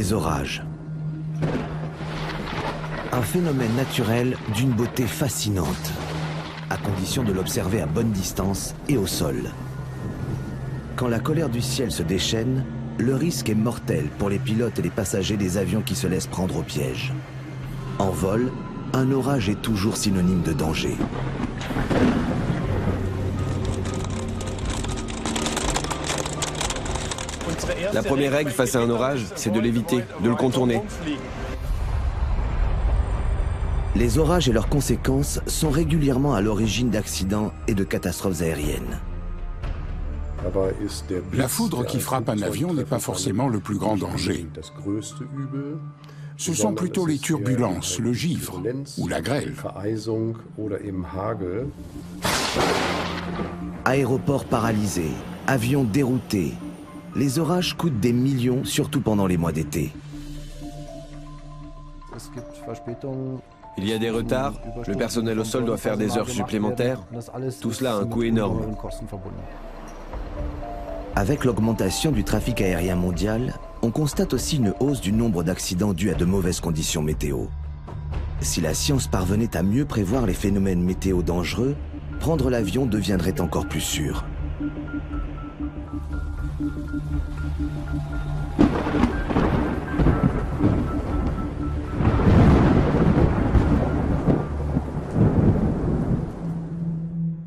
Les orages. Un phénomène naturel d'une beauté fascinante, à condition de l'observer à bonne distance et au sol. Quand la colère du ciel se déchaîne, le risque est mortel pour les pilotes et les passagers des avions qui se laissent prendre au piège. En vol, un orage est toujours synonyme de danger. La première règle face à un orage, c'est de l'éviter, de le contourner. Les orages et leurs conséquences sont régulièrement à l'origine d'accidents et de catastrophes aériennes. La foudre qui frappe un avion n'est pas forcément le plus grand danger. Ce sont plutôt les turbulences, le givre ou la grêle. Aéroports paralysés, avions déroutés. Les orages coûtent des millions, surtout pendant les mois d'été. Il y a des retards, le personnel au sol doit faire des heures supplémentaires. Tout cela a un coût énorme. Avec l'augmentation du trafic aérien mondial, on constate aussi une hausse du nombre d'accidents dus à de mauvaises conditions météo. Si la science parvenait à mieux prévoir les phénomènes météo dangereux, prendre l'avion deviendrait encore plus sûr.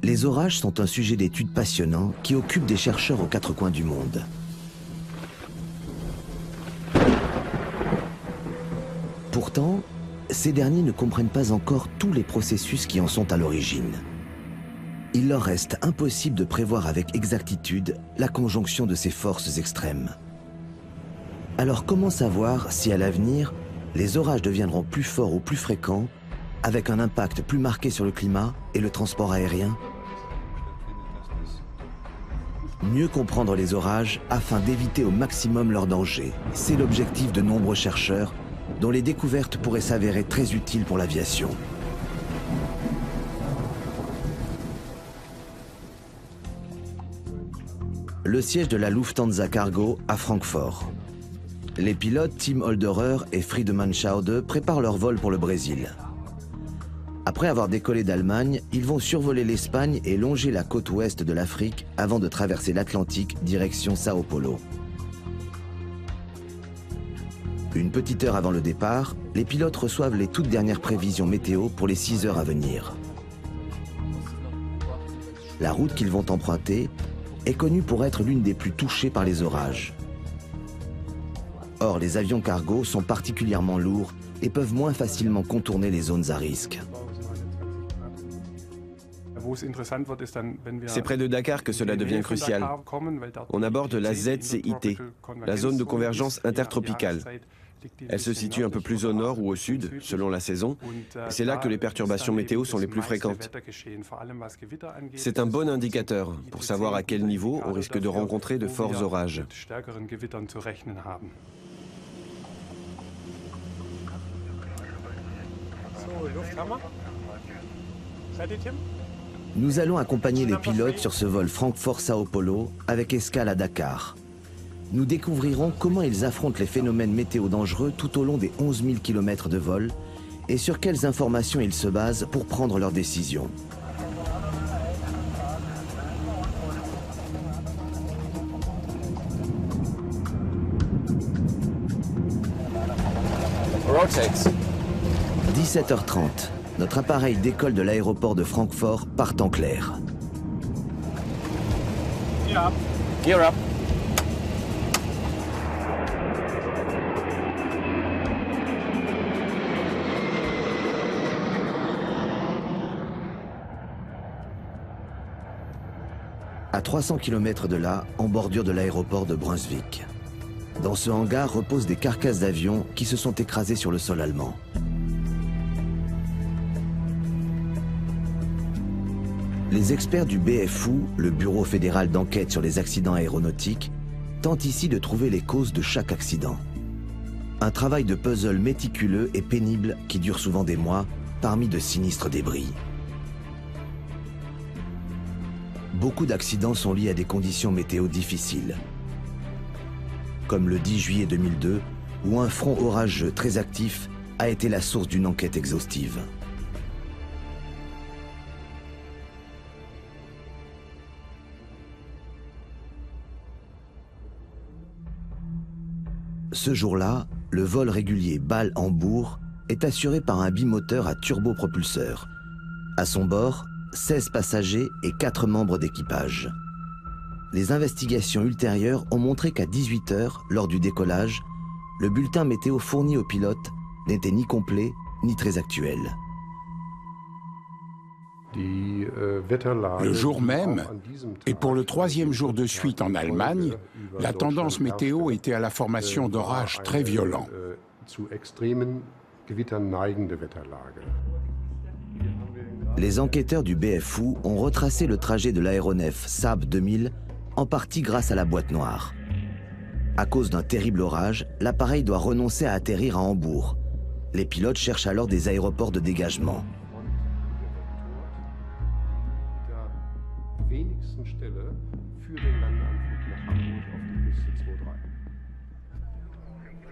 Les orages sont un sujet d'étude passionnant qui occupe des chercheurs aux quatre coins du monde. Pourtant, ces derniers ne comprennent pas encore tous les processus qui en sont à l'origine. Il leur reste impossible de prévoir avec exactitude la conjonction de ces forces extrêmes. Alors comment savoir si à l'avenir, les orages deviendront plus forts ou plus fréquents, avec un impact plus marqué sur le climat et le transport aérien ? Mieux comprendre les orages afin d'éviter au maximum leurs dangers. C'est l'objectif de nombreux chercheurs dont les découvertes pourraient s'avérer très utiles pour l'aviation. Le siège de la Lufthansa Cargo à Francfort. Les pilotes Tim Holderer et Friedemann Schaude préparent leur vol pour le Brésil. Après avoir décollé d'Allemagne, ils vont survoler l'Espagne et longer la côte ouest de l'Afrique avant de traverser l'Atlantique direction Sao Paulo. Une petite heure avant le départ, les pilotes reçoivent les toutes dernières prévisions météo pour les 6 heures à venir. La route qu'ils vont emprunter est connue pour être l'une des plus touchées par les orages. Or, les avions cargo sont particulièrement lourds et peuvent moins facilement contourner les zones à risque. C'est près de Dakar que cela devient crucial. On aborde la ZCIT, la zone de convergence intertropicale. Elle se situe un peu plus au nord ou au sud, selon la saison, et c'est là que les perturbations météo sont les plus fréquentes. C'est un bon indicateur pour savoir à quel niveau on risque de rencontrer de forts orages. Nous allons accompagner les pilotes sur ce vol Francfort-Sao Paulo avec escale à Dakar. Nous découvrirons comment ils affrontent les phénomènes météo dangereux tout au long des 11 000 km de vol et sur quelles informations ils se basent pour prendre leurs décisions. Rotate. 17h30. Notre appareil décolle de l'aéroport de Francfort par temps clair. Gear up. À 300 km de là, en bordure de l'aéroport de Brunswick. Dans ce hangar reposent des carcasses d'avions qui se sont écrasées sur le sol allemand. Les experts du BFU, le Bureau fédéral d'enquête sur les accidents aéronautiques, tentent ici de trouver les causes de chaque accident. Un travail de puzzle méticuleux et pénible qui dure souvent des mois, parmi de sinistres débris. Beaucoup d'accidents sont liés à des conditions météo difficiles. Comme le 10 juillet 2002, où un front orageux très actif a été la source d'une enquête exhaustive. Ce jour-là, le vol régulier Bâle-Hambourg est assuré par un bimoteur à turbopropulseur. À son bord, 16 passagers et 4 membres d'équipage. Les investigations ultérieures ont montré qu'à 18 h, lors du décollage, le bulletin météo fourni aux pilotes n'était ni complet ni très actuel. Le jour même, et pour le 3e jour de suite en Allemagne, la tendance météo était à la formation d'orages très violents. Les enquêteurs du BFU ont retracé le trajet de l'aéronef Saab 2000 en partie grâce à la boîte noire. À cause d'un terrible orage, l'appareil doit renoncer à atterrir à Hambourg. Les pilotes cherchent alors des aéroports de dégagement.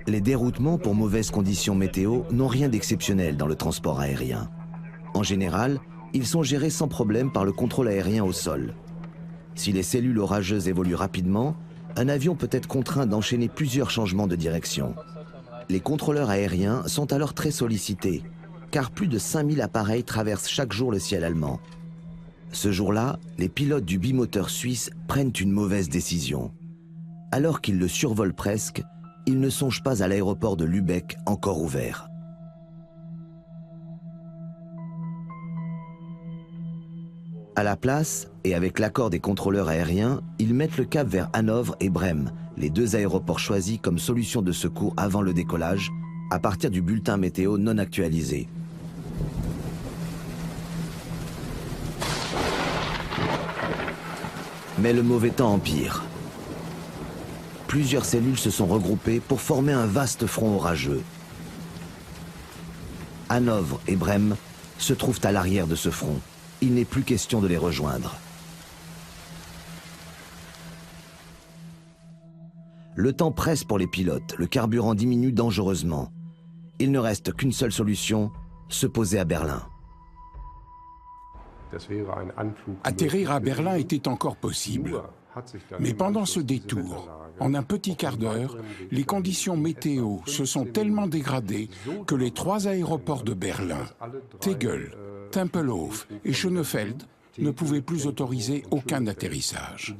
Les déroutements pour mauvaises conditions météo n'ont rien d'exceptionnel dans le transport aérien. En général, ils sont gérés sans problème par le contrôle aérien au sol. Si les cellules orageuses évoluent rapidement, un avion peut être contraint d'enchaîner plusieurs changements de direction. Les contrôleurs aériens sont alors très sollicités, car plus de 5000 appareils traversent chaque jour le ciel allemand. Ce jour-là, les pilotes du bimoteur suisse prennent une mauvaise décision. Alors qu'ils le survolent presque, ils ne songent pas à l'aéroport de Lübeck encore ouvert. À la place, et avec l'accord des contrôleurs aériens, ils mettent le cap vers Hanovre et Brême, les 2 aéroports choisis comme solution de secours avant le décollage, à partir du bulletin météo non actualisé. Mais le mauvais temps empire. Plusieurs cellules se sont regroupées pour former un vaste front orageux. Hanovre et Brême se trouvent à l'arrière de ce front. Il n'est plus question de les rejoindre. Le temps presse pour les pilotes, le carburant diminue dangereusement. Il ne reste qu'une seule solution, se poser à Berlin. Atterrir à Berlin était encore possible. Mais pendant ce détour, en un petit quart d'heure, les conditions météo se sont tellement dégradées que les 3 aéroports de Berlin, Tegel, Tempelhof et Schönefeld, ne pouvaient plus autoriser aucun atterrissage.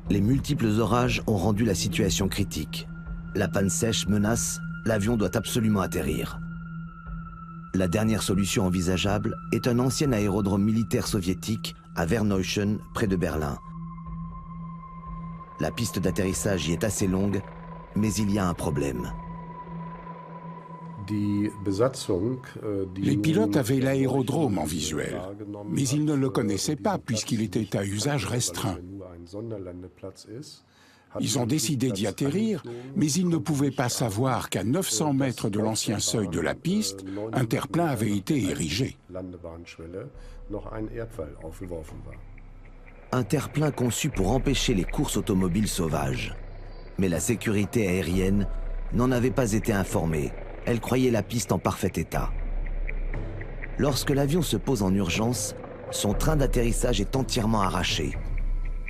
Les multiples orages ont rendu la situation critique. La panne sèche menace, l'avion doit absolument atterrir. La dernière solution envisageable est un ancien aérodrome militaire soviétique à Werneuchen, près de Berlin. La piste d'atterrissage y est assez longue, mais il y a un problème. Les pilotes avaient l'aérodrome en visuel, mais ils ne le connaissaient pas puisqu'il était à usage restreint. Ils ont décidé d'y atterrir, mais ils ne pouvaient pas savoir qu'à 900 mètres de l'ancien seuil de la piste, un terre-plein avait été érigé. Un terre-plein conçu pour empêcher les courses automobiles sauvages. Mais la sécurité aérienne n'en avait pas été informée. Elle croyait la piste en parfait état. Lorsque l'avion se pose en urgence, son train d'atterrissage est entièrement arraché.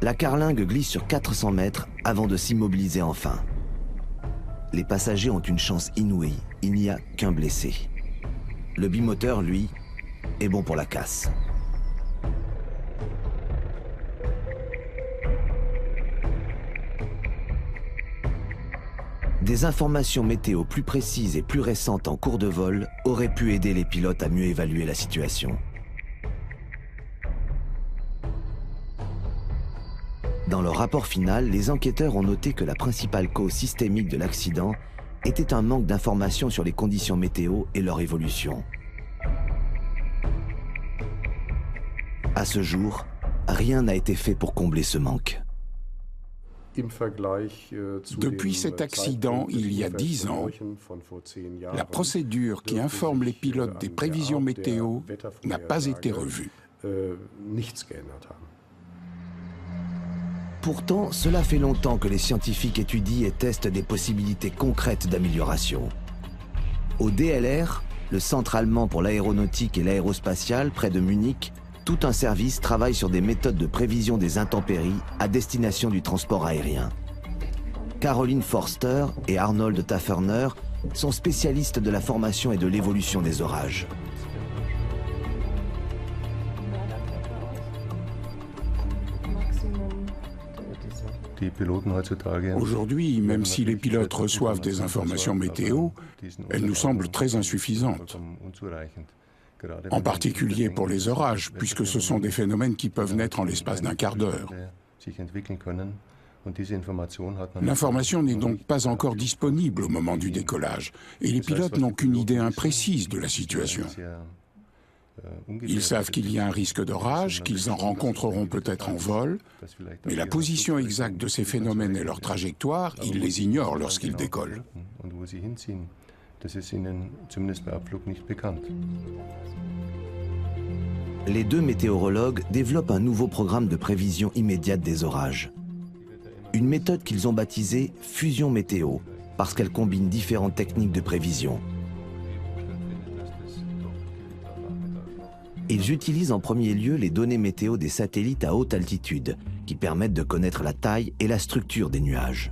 La carlingue glisse sur 400 mètres avant de s'immobiliser enfin. Les passagers ont une chance inouïe, il n'y a qu'un blessé. Le bimoteur, lui, est bon pour la casse. Des informations météo plus précises et plus récentes en cours de vol auraient pu aider les pilotes à mieux évaluer la situation. Dans leur rapport final, les enquêteurs ont noté que la principale cause systémique de l'accident était un manque d'informations sur les conditions météo et leur évolution. À ce jour, rien n'a été fait pour combler ce manque. Depuis cet accident, il y a 10 ans, la procédure qui informe les pilotes des prévisions météo n'a pas été revue. Pourtant, cela fait longtemps que les scientifiques étudient et testent des possibilités concrètes d'amélioration. Au DLR, le centre allemand pour l'aéronautique et l'aérospatiale, près de Munich, tout un service travaille sur des méthodes de prévision des intempéries à destination du transport aérien. Caroline Forster et Arnold Taferner sont spécialistes de la formation et de l'évolution des orages. Aujourd'hui, même si les pilotes reçoivent des informations météo, elles nous semblent très insuffisantes. En particulier pour les orages, puisque ce sont des phénomènes qui peuvent naître en l'espace d'un quart d'heure. L'information n'est donc pas encore disponible au moment du décollage, et les pilotes n'ont qu'une idée imprécise de la situation. Ils savent qu'il y a un risque d'orage, qu'ils en rencontreront peut-être en vol, mais la position exacte de ces phénomènes et leur trajectoire, ils les ignorent lorsqu'ils décollent. Les deux météorologues développent un nouveau programme de prévision immédiate des orages. Une méthode qu'ils ont baptisée « fusion météo » parce qu'elle combine différentes techniques de prévision. Ils utilisent en premier lieu les données météo des satellites à haute altitude, qui permettent de connaître la taille et la structure des nuages.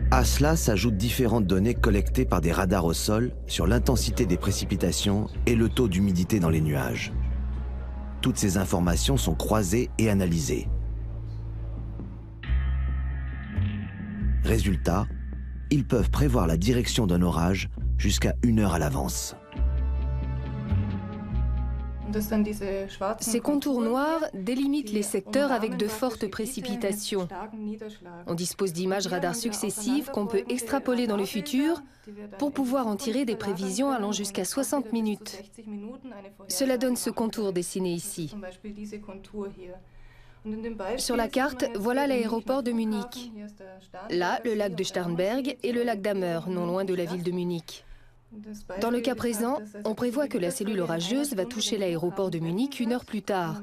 À cela s'ajoutent différentes données collectées par des radars au sol sur l'intensité des précipitations et le taux d'humidité dans les nuages. Toutes ces informations sont croisées et analysées. Résultat, ils peuvent prévoir la direction d'un orage jusqu'à 1 heure à l'avance. Ces contours noirs délimitent les secteurs avec de fortes précipitations. On dispose d'images radars successives qu'on peut extrapoler dans le futur pour pouvoir en tirer des prévisions allant jusqu'à 60 minutes. Cela donne ce contour dessiné ici. Sur la carte, voilà l'aéroport de Munich. Là, le lac de Starnberg et le lac d'Ammer, non loin de la ville de Munich. Dans le cas présent, on prévoit que la cellule orageuse va toucher l'aéroport de Munich 1 heure plus tard.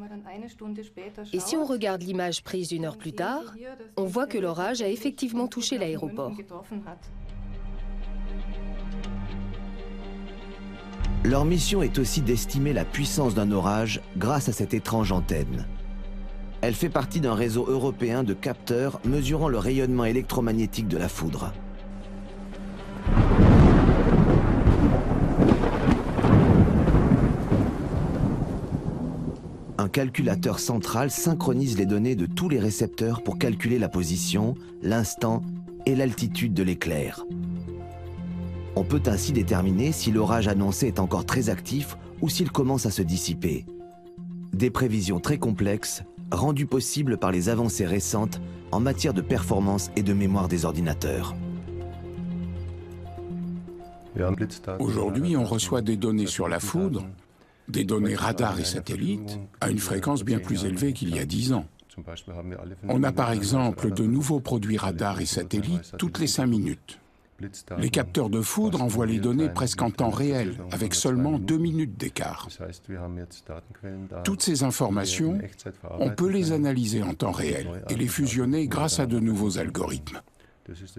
Et si on regarde l'image prise 1 heure plus tard, on voit que l'orage a effectivement touché l'aéroport. Leur mission est aussi d'estimer la puissance d'un orage grâce à cette étrange antenne. Elle fait partie d'un réseau européen de capteurs mesurant le rayonnement électromagnétique de la foudre. Un calculateur central synchronise les données de tous les récepteurs pour calculer la position, l'instant et l'altitude de l'éclair. On peut ainsi déterminer si l'orage annoncé est encore très actif ou s'il commence à se dissiper. Des prévisions très complexes, rendues possibles par les avancées récentes en matière de performance et de mémoire des ordinateurs. Aujourd'hui, on reçoit des données sur la foudre, des données radars et satellites, à une fréquence bien plus élevée qu'il y a 10 ans. On a par exemple de nouveaux produits radars et satellites toutes les 5 minutes. Les capteurs de foudre envoient les données presque en temps réel, avec seulement 2 minutes d'écart. Toutes ces informations, on peut les analyser en temps réel et les fusionner grâce à de nouveaux algorithmes.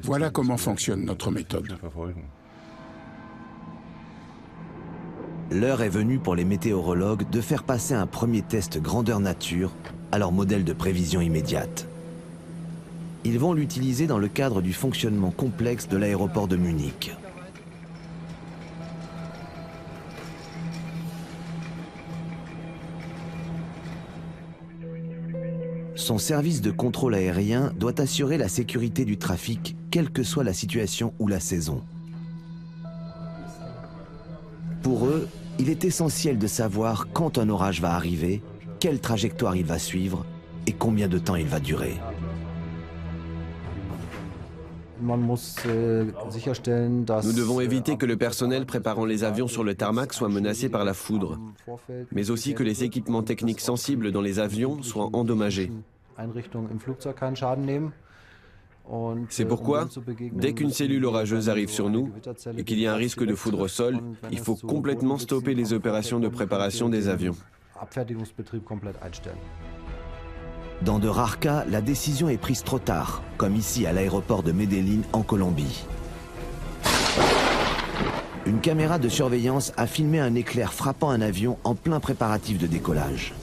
Voilà comment fonctionne notre méthode. L'heure est venue pour les météorologues de faire passer un premier test grandeur nature à leur modèle de prévision immédiate. Ils vont l'utiliser dans le cadre du fonctionnement complexe de l'aéroport de Munich. Son service de contrôle aérien doit assurer la sécurité du trafic, quelle que soit la situation ou la saison. Pour eux, il est essentiel de savoir quand un orage va arriver, quelle trajectoire il va suivre et combien de temps il va durer. Nous devons éviter que le personnel préparant les avions sur le tarmac soit menacé par la foudre, mais aussi que les équipements techniques sensibles dans les avions soient endommagés. C'est pourquoi, dès qu'une cellule orageuse arrive sur nous et qu'il y a un risque de foudre au sol, il faut complètement stopper les opérations de préparation des avions. Abfertigungsbetrieb komplett einstellen. Dans de rares cas, la décision est prise trop tard, comme ici à l'aéroport de Medellín en Colombie. Une caméra de surveillance a filmé un éclair frappant un avion en plein préparatif de décollage.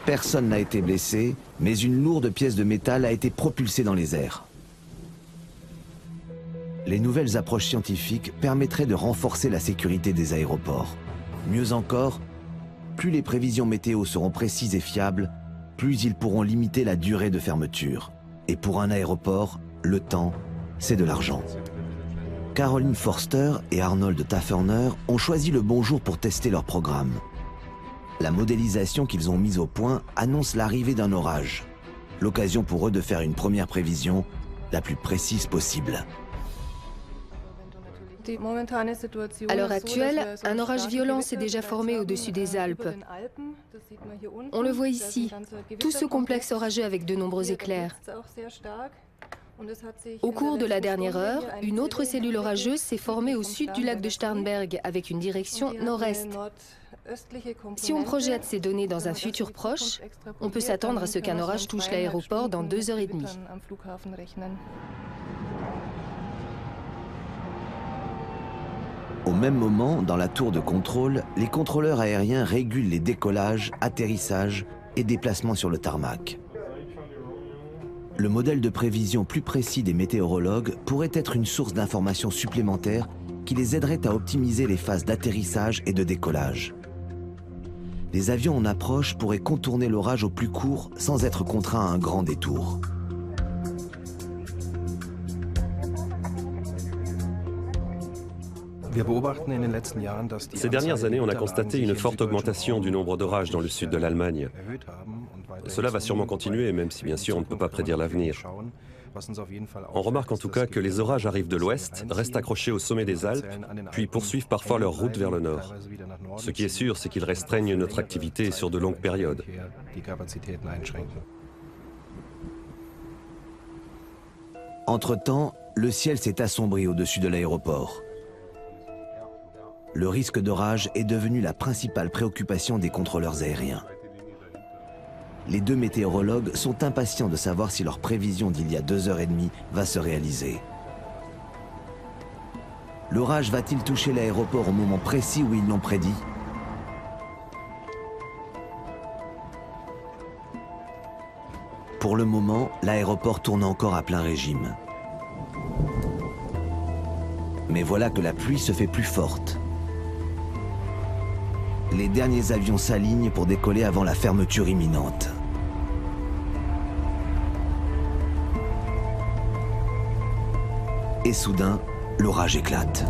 Personne n'a été blessé, mais une lourde pièce de métal a été propulsée dans les airs. Les nouvelles approches scientifiques permettraient de renforcer la sécurité des aéroports. Mieux encore, plus les prévisions météo seront précises et fiables, plus ils pourront limiter la durée de fermeture. Et pour un aéroport, le temps, c'est de l'argent. Caroline Forster et Arnold Taferner ont choisi le bon jour pour tester leur programme. La modélisation qu'ils ont mise au point annonce l'arrivée d'un orage. L'occasion pour eux de faire une première prévision la plus précise possible. À l'heure actuelle, un orage violent s'est déjà formé au-dessus des Alpes. On le voit ici, tout ce complexe orageux avec de nombreux éclairs. Au cours de la dernière heure, une autre cellule orageuse s'est formée au sud du lac de Starnberg avec une direction nord-est. Si on projette ces données dans un futur proche, on peut s'attendre à ce qu'un orage touche l'aéroport dans 2h30. Au même moment, dans la tour de contrôle, les contrôleurs aériens régulent les décollages, atterrissages et déplacements sur le tarmac. Le modèle de prévision plus précis des météorologues pourrait être une source d'informations supplémentaires qui les aiderait à optimiser les phases d'atterrissage et de décollage. Les avions en approche pourraient contourner l'orage au plus court sans être contraints à un grand détour. Ces dernières années, on a constaté une forte augmentation du nombre d'orages dans le sud de l'Allemagne. Cela va sûrement continuer, même si bien sûr on ne peut pas prédire l'avenir. On remarque en tout cas que les orages arrivent de l'ouest, restent accrochés au sommet des Alpes, puis poursuivent parfois leur route vers le nord. Ce qui est sûr, c'est qu'ils restreignent notre activité sur de longues périodes. Entre-temps, le ciel s'est assombri au-dessus de l'aéroport. Le risque d'orage est devenu la principale préoccupation des contrôleurs aériens. Les deux météorologues sont impatients de savoir si leur prévision d'il y a 2h30 va se réaliser. L'orage va-t-il toucher l'aéroport au moment précis où ils l'ont prédit? Pour le moment, l'aéroport tourne encore à plein régime. Mais voilà que la pluie se fait plus forte. Les derniers avions s'alignent pour décoller avant la fermeture imminente. Et soudain, l'orage éclate.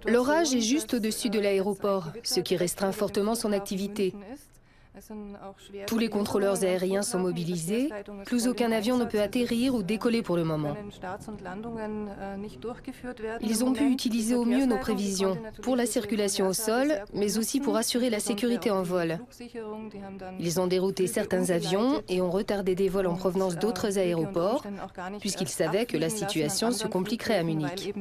L'orage est juste au-dessus de l'aéroport, ce qui restreint fortement son activité. Tous les contrôleurs aériens sont mobilisés, plus aucun avion ne peut atterrir ou décoller pour le moment. Ils ont pu utiliser au mieux nos prévisions, pour la circulation au sol, mais aussi pour assurer la sécurité en vol. Ils ont dérouté certains avions et ont retardé des vols en provenance d'autres aéroports, puisqu'ils savaient que la situation se compliquerait à Munich.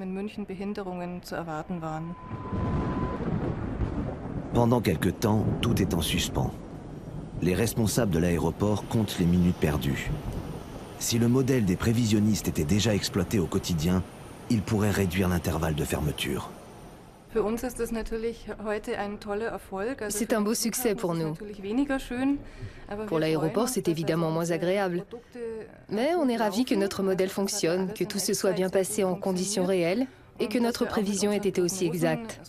Pendant quelque temps, tout est en suspens. Les responsables de l'aéroport comptent les minutes perdues. Si le modèle des prévisionnistes était déjà exploité au quotidien, il pourrait réduire l'intervalle de fermeture. C'est un beau succès pour nous. Pour l'aéroport, c'est évidemment moins agréable. Mais on est ravis que notre modèle fonctionne, que tout se soit bien passé en conditions réelles et que notre prévision ait été aussi exacte.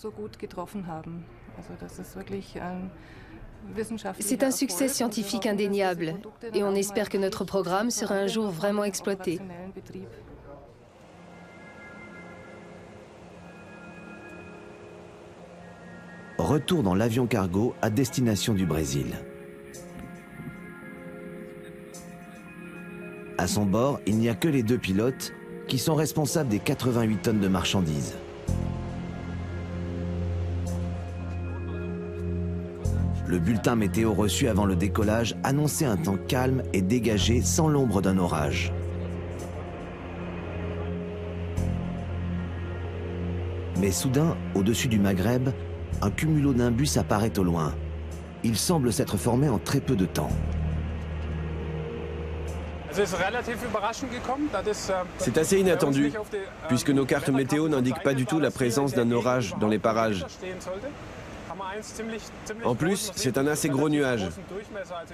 C'est un succès scientifique indéniable et on espère que notre programme sera un jour vraiment exploité. Retour dans l'avion cargo à destination du Brésil. À son bord, il n'y a que les deux pilotes qui sont responsables des 88 tonnes de marchandises. Le bulletin météo reçu avant le décollage annonçait un temps calme et dégagé sans l'ombre d'un orage. Mais soudain, au-dessus du Maghreb, un cumulonimbus apparaît au loin. Il semble s'être formé en très peu de temps. C'est assez inattendu, puisque nos cartes météo n'indiquent pas du tout la présence d'un orage dans les parages. En plus, c'est un assez gros nuage.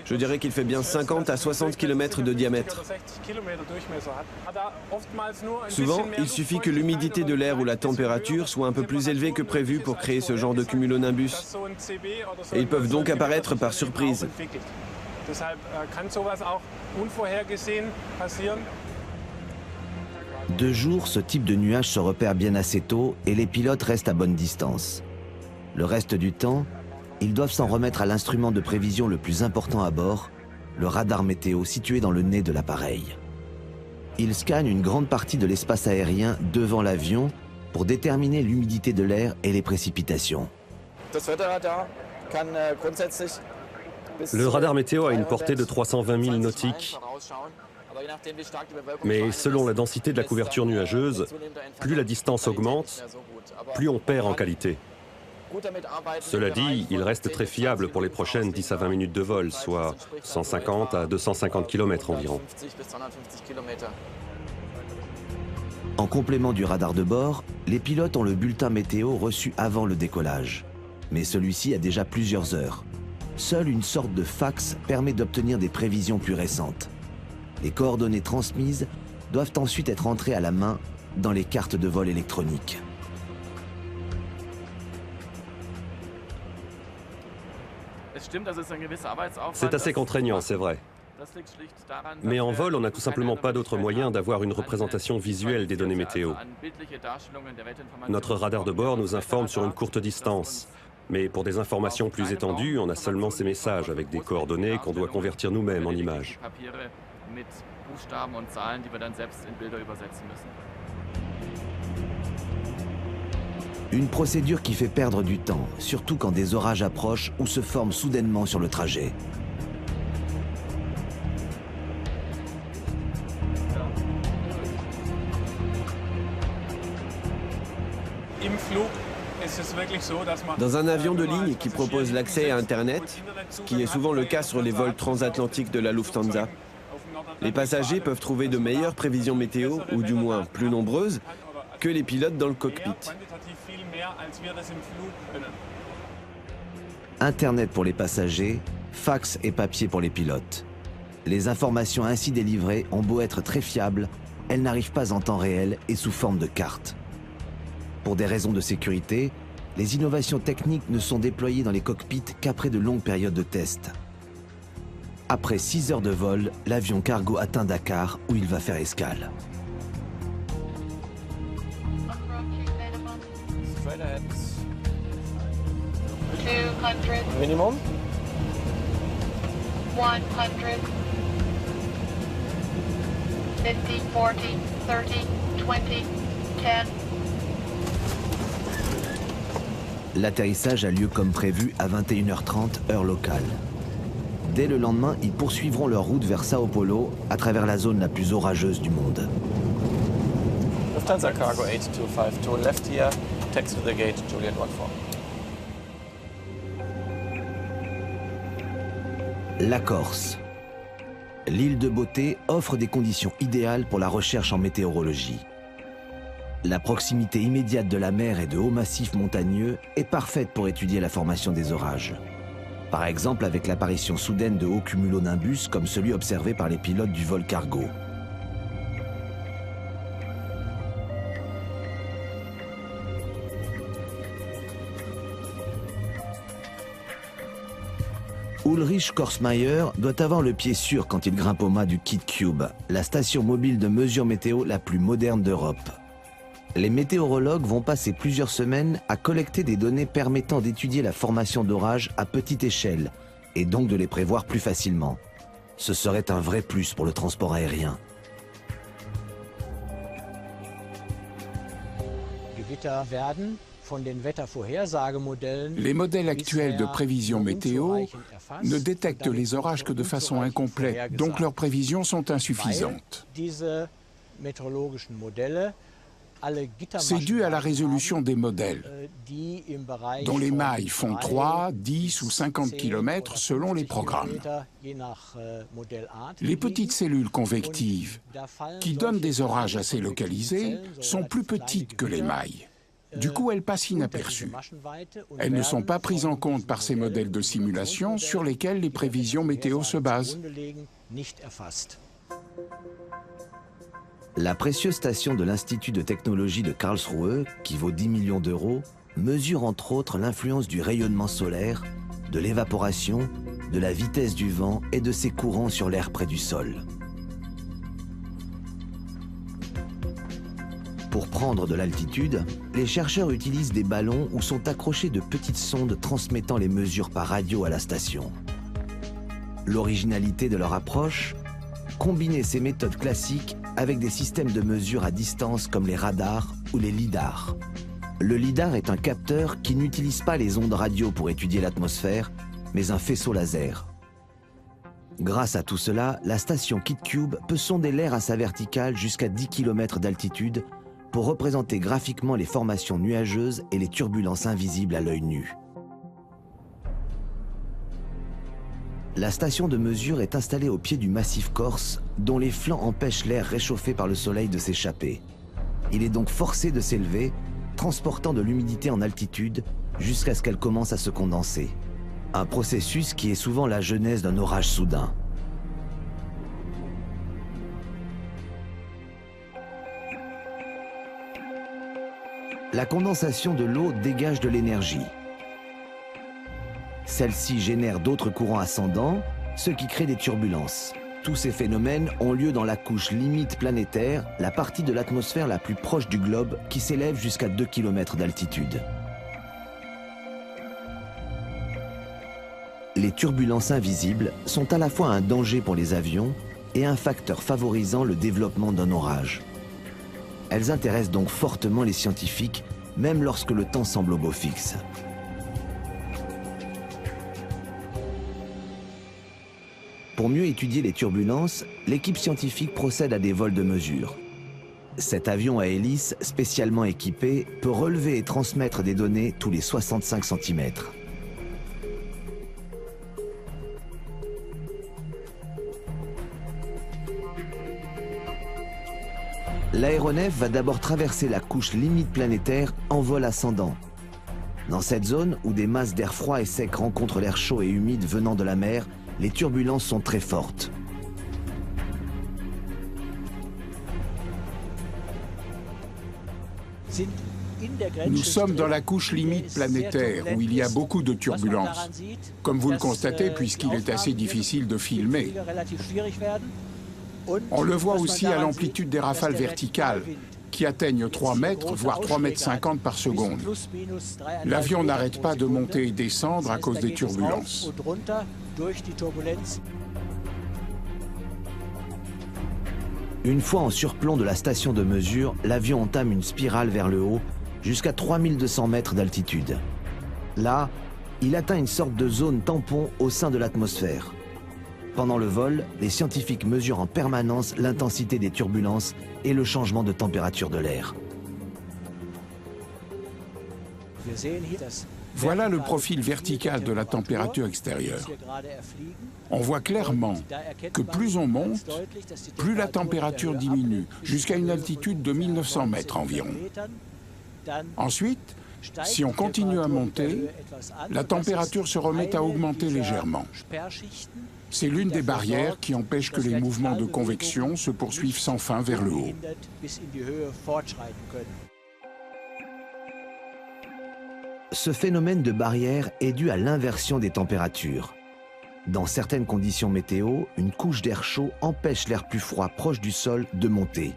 Je dirais qu'il fait bien 50 à 60 km de diamètre. Souvent, il suffit que l'humidité de l'air ou la température soit un peu plus élevée que prévu pour créer ce genre de cumulonimbus. Et ils peuvent donc apparaître par surprise. De jour, ce type de nuage se repère bien assez tôt et les pilotes restent à bonne distance. Le reste du temps, ils doivent s'en remettre à l'instrument de prévision le plus important à bord, le radar météo situé dans le nez de l'appareil. Il scanne une grande partie de l'espace aérien devant l'avion pour déterminer l'humidité de l'air et les précipitations. Le radar météo a une portée de 320 000 nautiques. Mais selon la densité de la couverture nuageuse, plus la distance augmente, plus on perd en qualité. Cela dit, il reste très fiable pour les prochaines 10 à 20 minutes de vol, soit 150 à 250 km environ. En complément du radar de bord, les pilotes ont le bulletin météo reçu avant le décollage. Mais celui-ci a déjà plusieurs heures. Seule une sorte de fax permet d'obtenir des prévisions plus récentes. Les coordonnées transmises doivent ensuite être entrées à la main dans les cartes de vol électroniques. C'est assez contraignant, c'est vrai. Mais en vol, on n'a tout simplement pas d'autre moyen d'avoir une représentation visuelle des données météo. Notre radar de bord nous informe sur une courte distance. Mais pour des informations plus étendues, on a seulement ces messages avec des coordonnées qu'on doit convertir nous-mêmes en images. Une procédure qui fait perdre du temps, surtout quand des orages approchent ou se forment soudainement sur le trajet. Dans un avion de ligne qui propose l'accès à Internet, ce qui est souvent le cas sur les vols transatlantiques de la Lufthansa, les passagers peuvent trouver de meilleures prévisions météo, ou du moins plus nombreuses, que les pilotes dans le cockpit. Internet pour les passagers, fax et papier pour les pilotes. Les informations ainsi délivrées ont beau être très fiables, elles n'arrivent pas en temps réel et sous forme de cartes. Pour des raisons de sécurité, les innovations techniques ne sont déployées dans les cockpits qu'après de longues périodes de tests. Après 6 heures de vol, l'avion cargo atteint Dakar où il va faire escale. Minimum 100 50 40 30 20 10. L'atterrissage a lieu comme prévu à 21h30 heure locale. Dès le lendemain, ils poursuivront leur route vers Sao Paulo à travers la zone la plus orageuse du monde. Lufthansa Cargo 8252 left here, taxi to the gate Juliet 14. La Corse. L'île de Beauté offre des conditions idéales pour la recherche en météorologie. La proximité immédiate de la mer et de hauts massifs montagneux est parfaite pour étudier la formation des orages. Par exemple avec l'apparition soudaine de hauts cumulonimbus comme celui observé par les pilotes du vol cargo. Ulrich Korsmayer doit avoir le pied sûr quand il grimpe au mât du Kit Cube, la station mobile de mesure météo la plus moderne d'Europe. Les météorologues vont passer plusieurs semaines à collecter des données permettant d'étudier la formation d'orages à petite échelle et donc de les prévoir plus facilement. Ce serait un vrai plus pour le transport aérien. Les modèles actuels de prévision météo ne détectent les orages que de façon incomplète, donc leurs prévisions sont insuffisantes. C'est dû à la résolution des modèles, dont les mailles font 3, 10 ou 50 km selon les programmes. Les petites cellules convectives, qui donnent des orages assez localisés, sont plus petites que les mailles. Du coup, elles passent inaperçues. Elles ne sont pas prises en compte par ces modèles de simulation sur lesquels les prévisions météo se basent. La précieuse station de l'Institut de technologie de Karlsruhe, qui vaut 10 millions d'euros, mesure entre autres l'influence du rayonnement solaire, de l'évaporation, de la vitesse du vent et de ses courants sur l'air près du sol. Pour prendre de l'altitude, les chercheurs utilisent des ballons où sont accrochées de petites sondes transmettant les mesures par radio à la station. L'originalité de leur approche ? Combiner ces méthodes classiques avec des systèmes de mesure à distance comme les radars ou les lidars. Le lidar est un capteur qui n'utilise pas les ondes radio pour étudier l'atmosphère, mais un faisceau laser. Grâce à tout cela, la station KitCube peut sonder l'air à sa verticale jusqu'à 10 km d'altitude pour représenter graphiquement les formations nuageuses et les turbulences invisibles à l'œil nu. La station de mesure est installée au pied du massif corse, dont les flancs empêchent l'air réchauffé par le soleil de s'échapper. Il est donc forcé de s'élever, transportant de l'humidité en altitude jusqu'à ce qu'elle commence à se condenser. Un processus qui est souvent la genèse d'un orage soudain. La condensation de l'eau dégage de l'énergie. Celle-ci génère d'autres courants ascendants, ce qui crée des turbulences. Tous ces phénomènes ont lieu dans la couche limite planétaire, la partie de l'atmosphère la plus proche du globe qui s'élève jusqu'à 2 km d'altitude. Les turbulences invisibles sont à la fois un danger pour les avions et un facteur favorisant le développement d'un orage. Elles intéressent donc fortement les scientifiques, même lorsque le temps semble au beau fixe. Pour mieux étudier les turbulences, l'équipe scientifique procède à des vols de mesure. Cet avion à hélice spécialement équipé peut relever et transmettre des données tous les 65 cm. L'aéronef va d'abord traverser la couche limite planétaire en vol ascendant. Dans cette zone où des masses d'air froid et sec rencontrent l'air chaud et humide venant de la mer, les turbulences sont très fortes. Nous sommes dans la couche limite planétaire où il y a beaucoup de turbulences, comme vous le constatez puisqu'il est assez difficile de filmer. On le voit aussi à l'amplitude des rafales verticales, qui atteignent 3 mètres, voire 3,50 mètres par seconde. L'avion n'arrête pas de monter et descendre à cause des turbulences. Une fois en surplomb de la station de mesure, l'avion entame une spirale vers le haut, jusqu'à 3200 mètres d'altitude. Là, il atteint une sorte de zone tampon au sein de l'atmosphère. Pendant le vol, les scientifiques mesurent en permanence l'intensité des turbulences et le changement de température de l'air. Voilà le profil vertical de la température extérieure. On voit clairement que plus on monte, plus la température diminue, jusqu'à une altitude de 1900 mètres environ. Ensuite, si on continue à monter, la température se remet à augmenter légèrement. C'est l'une des barrières qui empêche que les mouvements de convection se poursuivent sans fin vers le haut. Ce phénomène de barrière est dû à l'inversion des températures. Dans certaines conditions météo, une couche d'air chaud empêche l'air plus froid proche du sol de monter.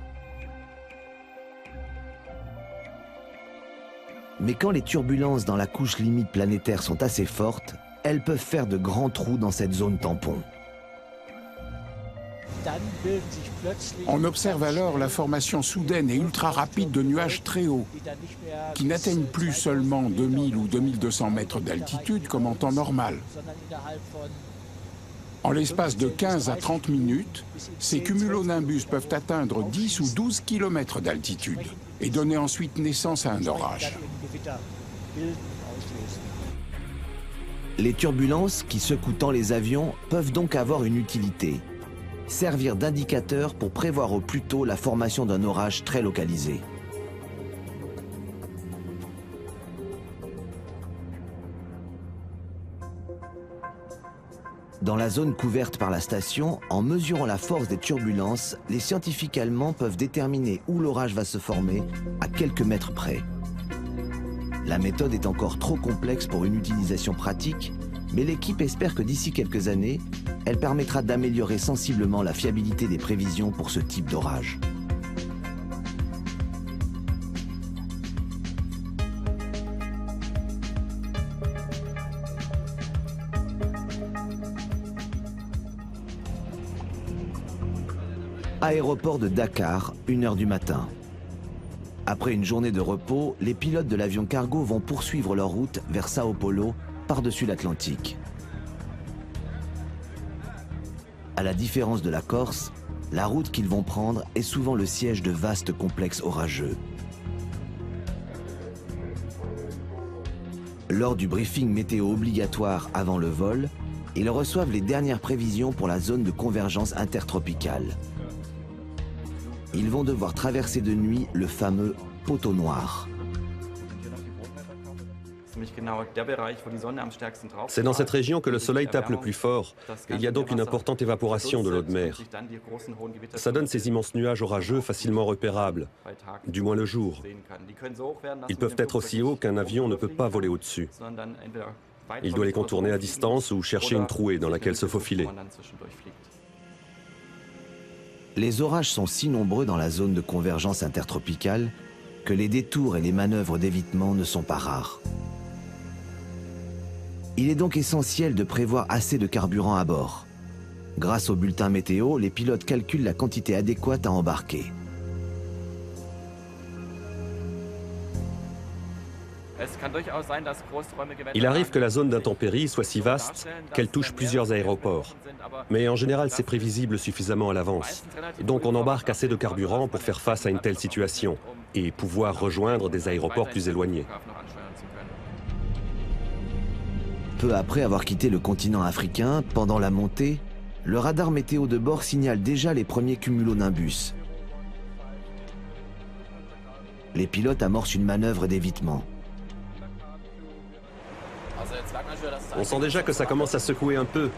Mais quand les turbulences dans la couche limite planétaire sont assez fortes, elles peuvent faire de grands trous dans cette zone tampon. On observe alors la formation soudaine et ultra rapide de nuages très hauts, qui n'atteignent plus seulement 2000 ou 2200 mètres d'altitude comme en temps normal. En l'espace de 15 à 30 minutes, ces cumulonimbus peuvent atteindre 10 ou 12 km d'altitude et donner ensuite naissance à un orage. Les turbulences qui secouent tant les avions peuvent donc avoir une utilité. Servir d'indicateur pour prévoir au plus tôt la formation d'un orage très localisé. Dans la zone couverte par la station, en mesurant la force des turbulences, les scientifiques allemands peuvent déterminer où l'orage va se former à quelques mètres près. La méthode est encore trop complexe pour une utilisation pratique, mais l'équipe espère que d'ici quelques années, elle permettra d'améliorer sensiblement la fiabilité des prévisions pour ce type d'orage. Aéroport de Dakar, 1h du matin. Après une journée de repos, les pilotes de l'avion cargo vont poursuivre leur route vers Sao Paulo, par-dessus l'Atlantique. À la différence de la Corse, la route qu'ils vont prendre est souvent le siège de vastes complexes orageux. Lors du briefing météo obligatoire avant le vol, ils reçoivent les dernières prévisions pour la zone de convergence intertropicale. Ils vont devoir traverser de nuit le fameux poteau noir. C'est dans cette région que le soleil tape le plus fort. Il y a donc une importante évaporation de l'eau de mer. Ça donne ces immenses nuages orageux facilement repérables, du moins le jour. Ils peuvent être aussi hauts qu'un avion ne peut pas voler au-dessus. Il doit les contourner à distance ou chercher une trouée dans laquelle se faufiler. Les orages sont si nombreux dans la zone de convergence intertropicale que les détours et les manœuvres d'évitement ne sont pas rares. Il est donc essentiel de prévoir assez de carburant à bord. Grâce au bulletin météo, les pilotes calculent la quantité adéquate à embarquer. Il arrive que la zone d'intempérie soit si vaste qu'elle touche plusieurs aéroports. Mais en général, c'est prévisible suffisamment à l'avance. Donc on embarque assez de carburant pour faire face à une telle situation et pouvoir rejoindre des aéroports plus éloignés. Peu après avoir quitté le continent africain, pendant la montée, le radar météo de bord signale déjà les premiers cumulonimbus. Les pilotes amorcent une manœuvre d'évitement. On sent déjà que ça commence à secouer un peu.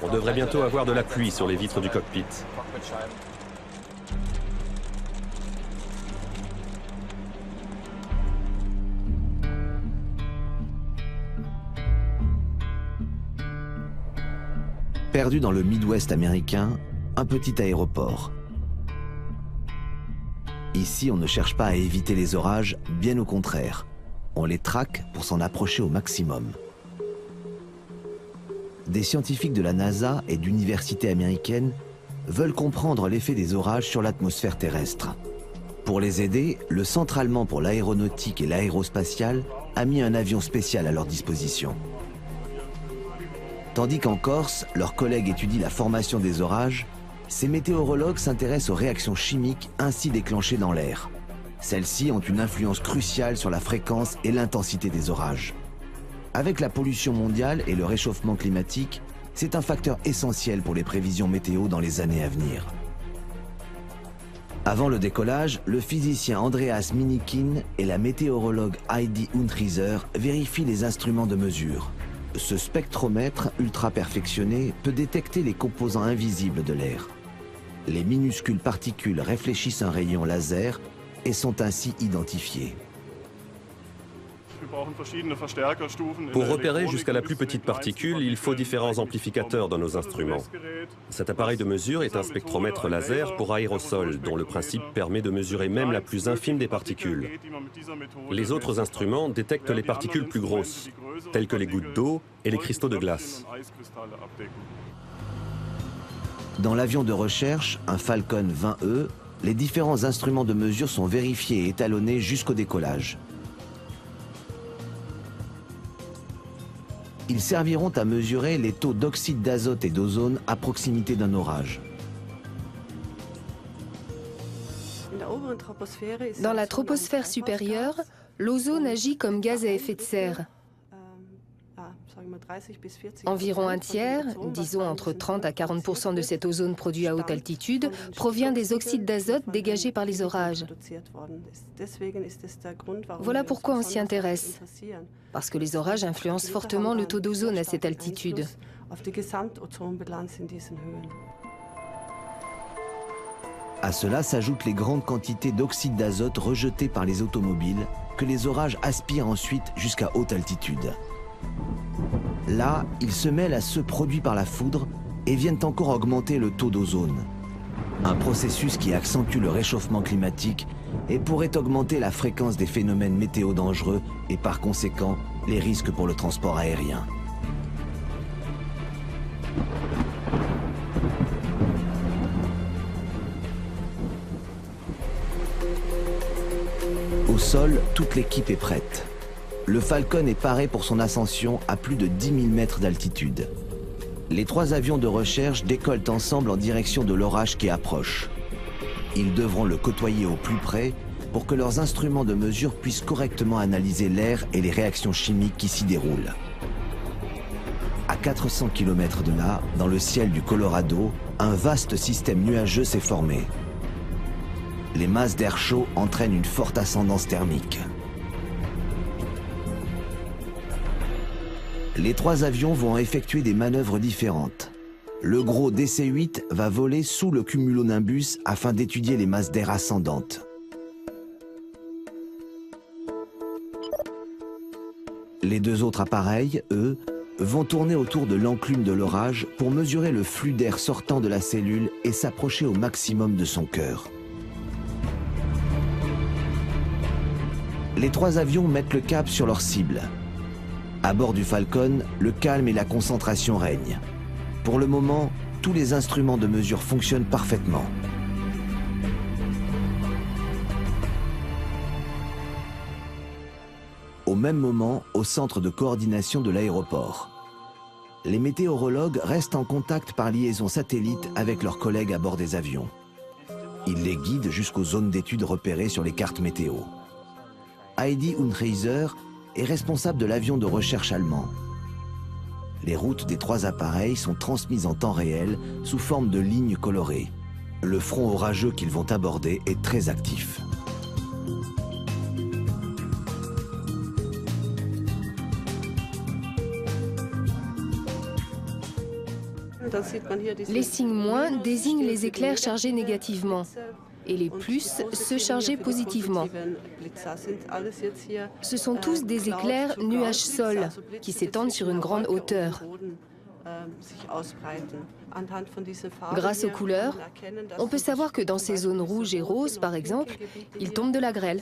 On devrait bientôt avoir de la pluie sur les vitres du cockpit. Perdu dans le Midwest américain, un petit aéroport. Ici, on ne cherche pas à éviter les orages, bien au contraire. On les traque pour s'en approcher au maximum. Des scientifiques de la NASA et d'universités américaines veulent comprendre l'effet des orages sur l'atmosphère terrestre. Pour les aider, le Centre allemand pour l'aéronautique et l'aérospatiale a mis un avion spécial à leur disposition. Tandis qu'en Corse, leurs collègues étudient la formation des orages, ces météorologues s'intéressent aux réactions chimiques ainsi déclenchées dans l'air. Celles-ci ont une influence cruciale sur la fréquence et l'intensité des orages. Avec la pollution mondiale et le réchauffement climatique, c'est un facteur essentiel pour les prévisions météo dans les années à venir. Avant le décollage, le physicien Andreas Minikin et la météorologue Heidi Untriser vérifient les instruments de mesure. Ce spectromètre ultra perfectionné peut détecter les composants invisibles de l'air. Les minuscules particules réfléchissent un rayon laser et sont ainsi identifiées. Pour repérer jusqu'à la plus petite particule, il faut différents amplificateurs dans nos instruments. Cet appareil de mesure est un spectromètre laser pour aérosol, dont le principe permet de mesurer même la plus infime des particules. Les autres instruments détectent les particules plus grosses, telles que les gouttes d'eau et les cristaux de glace. Dans l'avion de recherche, un Falcon 20E, les différents instruments de mesure sont vérifiés et étalonnés jusqu'au décollage. Ils serviront à mesurer les taux d'oxyde d'azote et d'ozone à proximité d'un orage. Dans la troposphère supérieure, l'ozone agit comme gaz à effet de serre. Environ un tiers, disons entre 30 à 40% de cet ozone produit à haute altitude, provient des oxydes d'azote dégagés par les orages. Voilà pourquoi on s'y intéresse. Parce que les orages influencent fortement le taux d'ozone à cette altitude. À cela s'ajoutent les grandes quantités d'oxyde d'azote rejetées par les automobiles que les orages aspirent ensuite jusqu'à haute altitude. Là, ils se mêlent à ceux produits par la foudre et viennent encore augmenter le taux d'ozone. Un processus qui accentue le réchauffement climatique et pourrait augmenter la fréquence des phénomènes météo dangereux et par conséquent les risques pour le transport aérien. Au sol, toute l'équipe est prête. Le Falcon est paré pour son ascension à plus de 10 000 mètres d'altitude. Les 3 avions de recherche décollent ensemble en direction de l'orage qui approche. Ils devront le côtoyer au plus près pour que leurs instruments de mesure puissent correctement analyser l'air et les réactions chimiques qui s'y déroulent. À 400 km de là, dans le ciel du Colorado, un vaste système nuageux s'est formé. Les masses d'air chaud entraînent une forte ascendance thermique. Les 3 avions vont effectuer des manœuvres différentes. Le gros DC-8 va voler sous le cumulonimbus afin d'étudier les masses d'air ascendantes. Les 2 autres appareils, eux, vont tourner autour de l'enclume de l'orage pour mesurer le flux d'air sortant de la cellule et s'approcher au maximum de son cœur. Les 3 avions mettent le cap sur leur cible. À bord du Falcon, le calme et la concentration règnent. Pour le moment, tous les instruments de mesure fonctionnent parfaitement. Au même moment, au centre de coordination de l'aéroport, les météorologues restent en contact par liaison satellite avec leurs collègues à bord des avions. Ils les guident jusqu'aux zones d'études repérées sur les cartes météo. Heidi Unheiser est responsable de l'avion de recherche allemand. Les routes des 3 appareils sont transmises en temps réel sous forme de lignes colorées. Le front orageux qu'ils vont aborder est très actif. Les signes moins désignent les éclairs chargés négativement et les plus ceux chargés positivement. Ce sont tous des éclairs nuages-sol qui s'étendent sur une grande hauteur. Grâce aux couleurs, on peut savoir que dans ces zones rouges et roses, par exemple, il tombe de la grêle.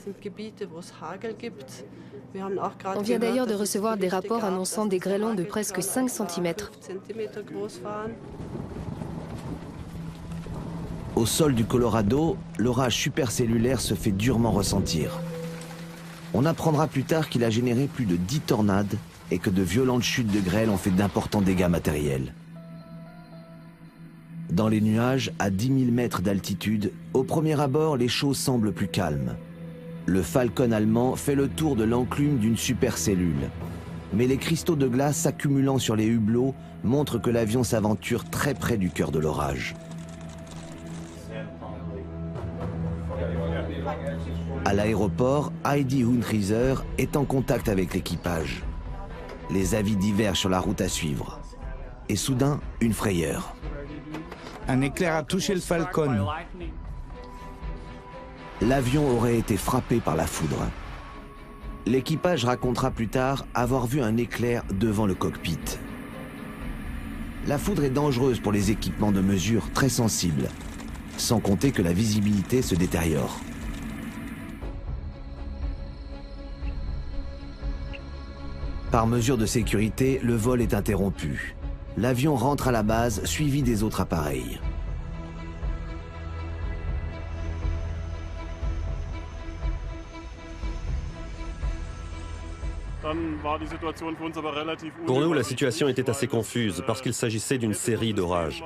On vient d'ailleurs de recevoir des rapports annonçant des grêlons de presque 5 cm. Au sol du Colorado, l'orage supercellulaire se fait durement ressentir. On apprendra plus tard qu'il a généré plus de 10 tornades et que de violentes chutes de grêle ont fait d'importants dégâts matériels. Dans les nuages, à 10 000 mètres d'altitude, au premier abord, les choses semblent plus calmes. Le Falcon allemand fait le tour de l'enclume d'une supercellule. Mais les cristaux de glace s'accumulant sur les hublots montrent que l'avion s'aventure très près du cœur de l'orage. À l'aéroport, Heidi Unheiser est en contact avec l'équipage. Les avis divergent sur la route à suivre. Et soudain, une frayeur. Un éclair a touché le Falcon. L'avion aurait été frappé par la foudre. L'équipage racontera plus tard avoir vu un éclair devant le cockpit. La foudre est dangereuse pour les équipements de mesure très sensibles, sans compter que la visibilité se détériore. Par mesure de sécurité, le vol est interrompu. L'avion rentre à la base, suivi des autres appareils. Pour nous, la situation était assez confuse parce qu'il s'agissait d'une série d'orages.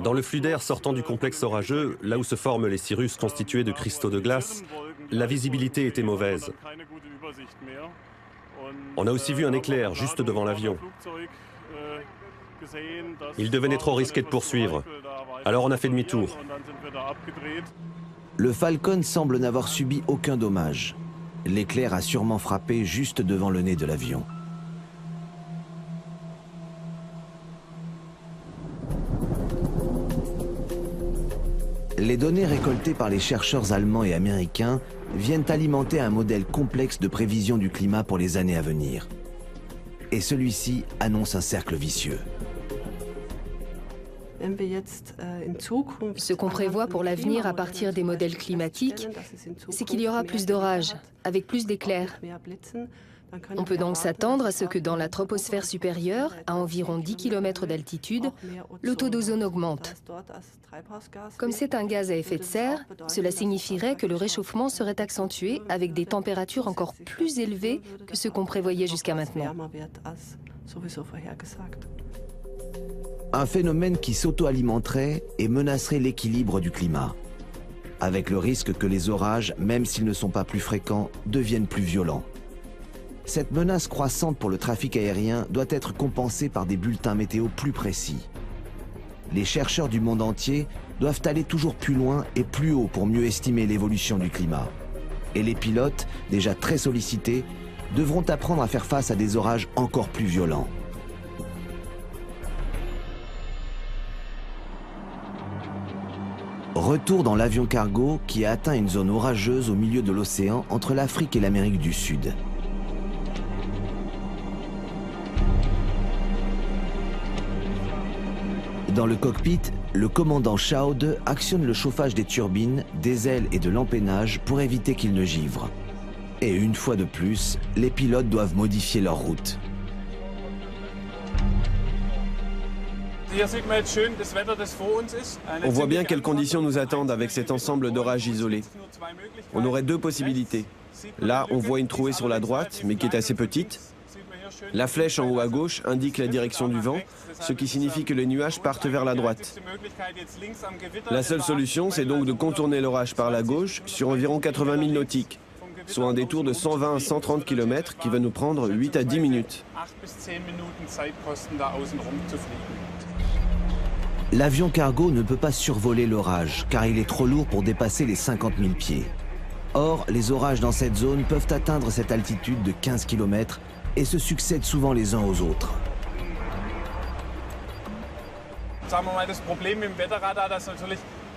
Dans le flux d'air sortant du complexe orageux, là où se forment les cirrus constitués de cristaux de glace, la visibilité était mauvaise. On a aussi vu un éclair juste devant l'avion. Il devenait trop risqué de poursuivre. Alors on a fait demi-tour. Le Falcon semble n'avoir subi aucun dommage. L'éclair a sûrement frappé juste devant le nez de l'avion. Les données récoltées par les chercheurs allemands et américains viennent alimenter un modèle complexe de prévision du climat pour les années à venir. Et celui-ci annonce un cercle vicieux. Ce qu'on prévoit pour l'avenir à partir des modèles climatiques, c'est qu'il y aura plus d'orages, avec plus d'éclairs. On peut donc s'attendre à ce que dans la troposphère supérieure, à environ 10 km d'altitude, le taux d'ozone augmente. Comme c'est un gaz à effet de serre, cela signifierait que le réchauffement serait accentué avec des températures encore plus élevées que ce qu'on prévoyait jusqu'à maintenant. Un phénomène qui s'auto-alimenterait et menacerait l'équilibre du climat, avec le risque que les orages, même s'ils ne sont pas plus fréquents, deviennent plus violents. Cette menace croissante pour le trafic aérien doit être compensée par des bulletins météo plus précis. Les chercheurs du monde entier doivent aller toujours plus loin et plus haut pour mieux estimer l'évolution du climat. Et les pilotes, déjà très sollicités, devront apprendre à faire face à des orages encore plus violents. Retour dans l'avion cargo qui a atteint une zone orageuse au milieu de l'océan entre l'Afrique et l'Amérique du Sud. Dans le cockpit, le commandant Chaud actionne le chauffage des turbines, des ailes et de l'empennage pour éviter qu'ils ne givrent. Et une fois de plus, les pilotes doivent modifier leur route. On voit bien quelles conditions nous attendent avec cet ensemble d'orages isolés. On aurait deux possibilités. Là, on voit une trouée sur la droite, mais qui est assez petite. La flèche en haut à gauche indique la direction du vent, ce qui signifie que les nuages partent vers la droite. La seule solution, c'est donc de contourner l'orage par la gauche sur environ 80 000 nautiques, soit un détour de 120 à 130 km qui va nous prendre 8 à 10 minutes. L'avion cargo ne peut pas survoler l'orage, car il est trop lourd pour dépasser les 50 000 pieds. Or, les orages dans cette zone peuvent atteindre cette altitude de 15 km et se succèdent souvent les uns aux autres.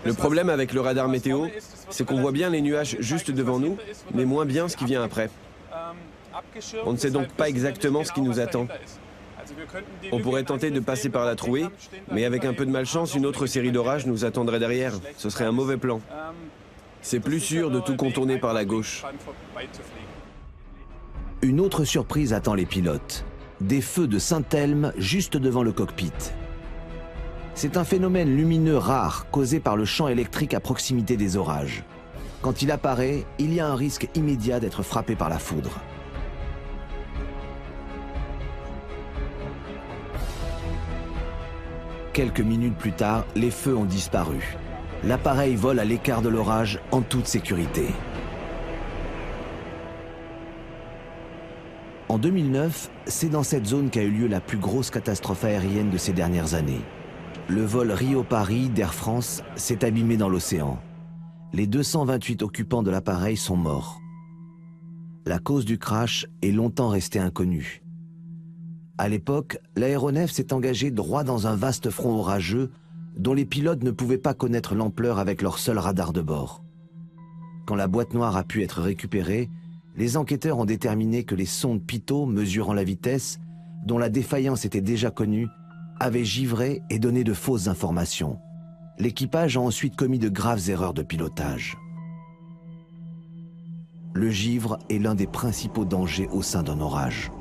Le problème avec le radar météo, c'est qu'on voit bien les nuages juste devant nous, mais moins bien ce qui vient après. On ne sait donc pas exactement ce qui nous attend. On pourrait tenter de passer par la trouée, mais avec un peu de malchance, une autre série d'orages nous attendrait derrière. Ce serait un mauvais plan. C'est plus sûr de tout contourner par la gauche. Une autre surprise attend les pilotes. Des feux de Saint-Elme juste devant le cockpit. C'est un phénomène lumineux rare causé par le champ électrique à proximité des orages. Quand il apparaît, il y a un risque immédiat d'être frappé par la foudre. Quelques minutes plus tard, les feux ont disparu. L'appareil vole à l'écart de l'orage en toute sécurité. En 2009, c'est dans cette zone qu'a eu lieu la plus grosse catastrophe aérienne de ces dernières années. Le vol Rio-Paris d'Air France s'est abîmé dans l'océan. Les 228 occupants de l'appareil sont morts. La cause du crash est longtemps restée inconnue. À l'époque, l'aéronef s'est engagé droit dans un vaste front orageux dont les pilotes ne pouvaient pas connaître l'ampleur avec leur seul radar de bord. Quand la boîte noire a pu être récupérée, les enquêteurs ont déterminé que les sondes Pitot mesurant la vitesse, dont la défaillance était déjà connue, avaient givré et donné de fausses informations. L'équipage a ensuite commis de graves erreurs de pilotage. Le givre est l'un des principaux dangers au sein d'un orage.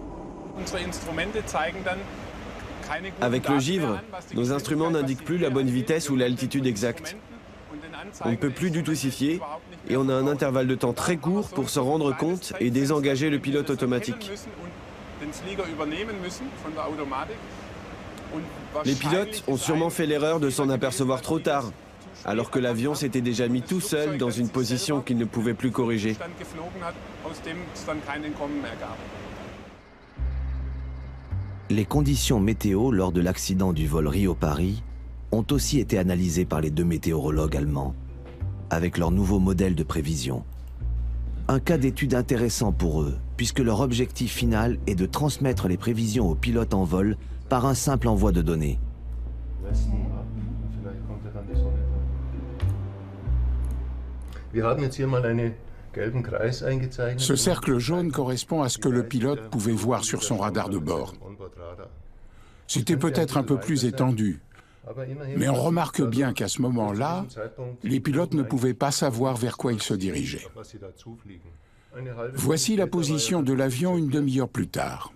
Avec le givre, nos instruments n'indiquent plus la bonne vitesse ou l'altitude exacte. On ne peut plus du tout s'y fier et on a un intervalle de temps très court pour se rendre compte et désengager le pilote automatique. Les pilotes ont sûrement fait l'erreur de s'en apercevoir trop tard, alors que l'avion s'était déjà mis tout seul dans une position qu'il ne pouvait plus corriger. Les conditions météo lors de l'accident du vol Rio-Paris ont aussi été analysées par les deux météorologues allemands, avec leur nouveau modèle de prévision. Un cas d'étude intéressant pour eux, puisque leur objectif final est de transmettre les prévisions aux pilotes en vol par un simple envoi de données. Ce cercle jaune correspond à ce que le pilote pouvait voir sur son radar de bord. C'était peut-être un peu plus étendu, mais on remarque bien qu'à ce moment-là, les pilotes ne pouvaient pas savoir vers quoi ils se dirigeaient. Voici la position de l'avion une demi-heure plus tard.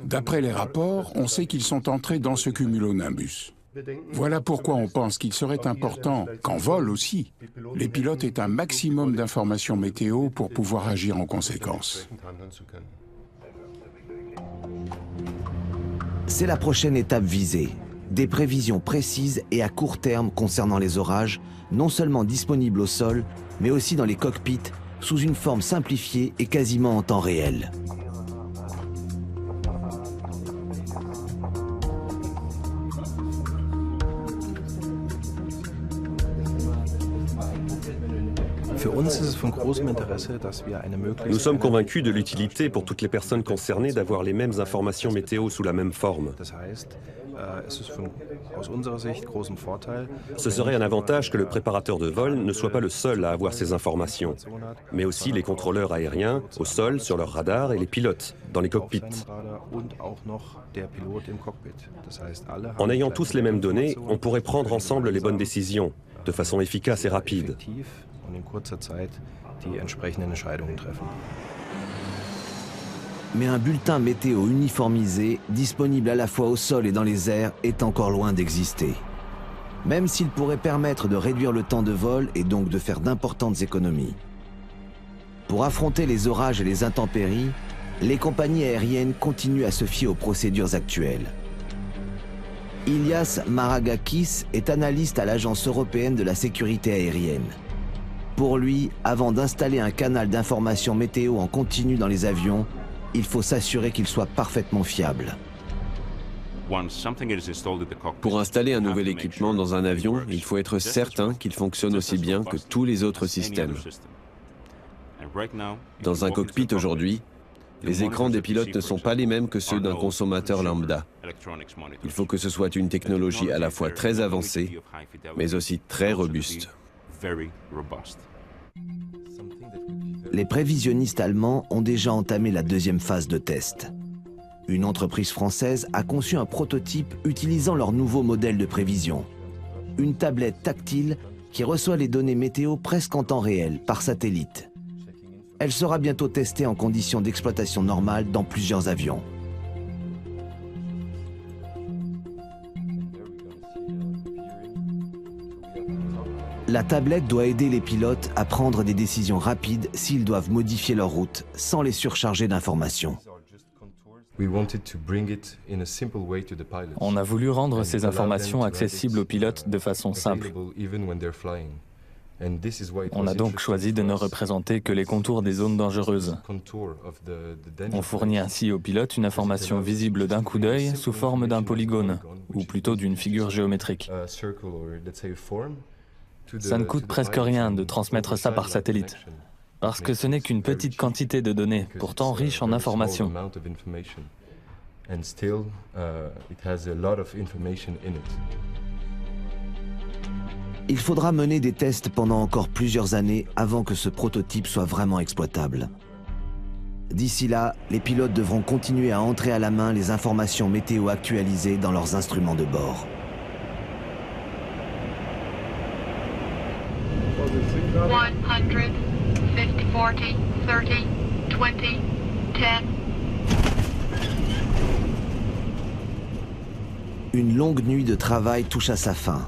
D'après les rapports, on sait qu'ils sont entrés dans ce cumulonimbus. Voilà pourquoi on pense qu'il serait important qu'en vol aussi, les pilotes aient un maximum d'informations météo pour pouvoir agir en conséquence. C'est la prochaine étape visée. Des prévisions précises et à court terme concernant les orages, non seulement disponibles au sol, mais aussi dans les cockpits, sous une forme simplifiée et quasiment en temps réel. Nous sommes convaincus de l'utilité pour toutes les personnes concernées d'avoir les mêmes informations météo sous la même forme. Ce serait un avantage que le préparateur de vol ne soit pas le seul à avoir ces informations, mais aussi les contrôleurs aériens au sol, sur leur radar, et les pilotes dans les cockpits. En ayant tous les mêmes données, on pourrait prendre ensemble les bonnes décisions, de façon efficace et rapide. Mais un bulletin météo uniformisé, disponible à la fois au sol et dans les airs, est encore loin d'exister. Même s'il pourrait permettre de réduire le temps de vol et donc de faire d'importantes économies. Pour affronter les orages et les intempéries, les compagnies aériennes continuent à se fier aux procédures actuelles. Ilias Maragakis est analyste à l'Agence européenne de la sécurité aérienne. Pour lui, avant d'installer un canal d'information météo en continu dans les avions, il faut s'assurer qu'il soit parfaitement fiable. Pour installer un nouvel équipement dans un avion, il faut être certain qu'il fonctionne aussi bien que tous les autres systèmes. Dans un cockpit aujourd'hui, les écrans des pilotes ne sont pas les mêmes que ceux d'un consommateur lambda. Il faut que ce soit une technologie à la fois très avancée, mais aussi très robuste. Les prévisionnistes allemands ont déjà entamé la deuxième phase de test. Une entreprise française a conçu un prototype utilisant leur nouveau modèle de prévision. Une tablette tactile qui reçoit les données météo presque en temps réel, par satellite. Elle sera bientôt testée en conditions d'exploitation normale dans plusieurs avions. La tablette doit aider les pilotes à prendre des décisions rapides s'ils doivent modifier leur route sans les surcharger d'informations. On a voulu rendre ces informations accessibles aux pilotes de façon simple. On a donc choisi de ne représenter que les contours des zones dangereuses. On fournit ainsi aux pilotes une information visible d'un coup d'œil sous forme d'un polygone, ou plutôt d'une figure géométrique. Ça ne coûte presque rien de transmettre ça par satellite, parce que ce n'est qu'une petite quantité de données, pourtant riche en informations. Il faudra mener des tests pendant encore plusieurs années avant que ce prototype soit vraiment exploitable. D'ici là, les pilotes devront continuer à entrer à la main les informations météo actualisées dans leurs instruments de bord. Une longue nuit de travail touche à sa fin.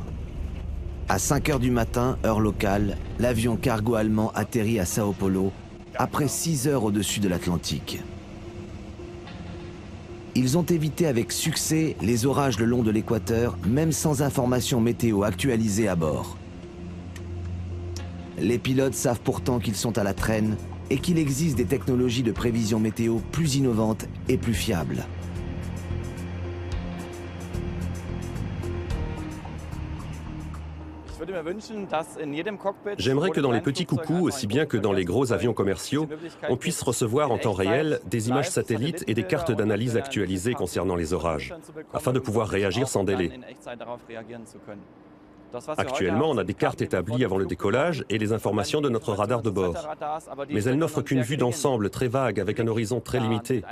À 5 heures du matin, heure locale, l'avion cargo allemand atterrit à Sao Paulo après 6 heures au-dessus de l'Atlantique. Ils ont évité avec succès les orages le long de l'équateur, même sans information météo actualisée à bord. Les pilotes savent pourtant qu'ils sont à la traîne et qu'il existe des technologies de prévision météo plus innovantes et plus fiables. J'aimerais que dans les petits coucous, aussi bien que dans les gros avions commerciaux, on puisse recevoir en temps réel des images satellites et des cartes d'analyse actualisées concernant les orages, afin de pouvoir réagir sans délai. Actuellement, on a des cartes établies avant le décollage et les informations de notre radar de bord. Mais elles n'offrent qu'une vue d'ensemble très vague avec un horizon très limité.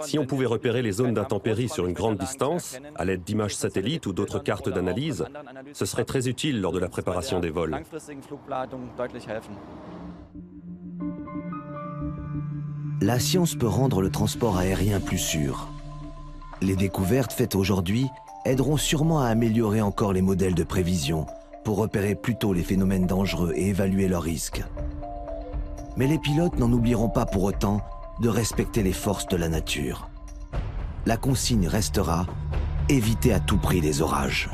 Si on pouvait repérer les zones d'intempéries sur une grande distance, à l'aide d'images satellites ou d'autres cartes d'analyse, ce serait très utile lors de la préparation des vols. La science peut rendre le transport aérien plus sûr. Les découvertes faites aujourd'hui aideront sûrement à améliorer encore les modèles de prévision pour repérer plus tôt les phénomènes dangereux et évaluer leurs risques. Mais les pilotes n'en oublieront pas pour autant de respecter les forces de la nature. La consigne restera « éviter à tout prix les orages ».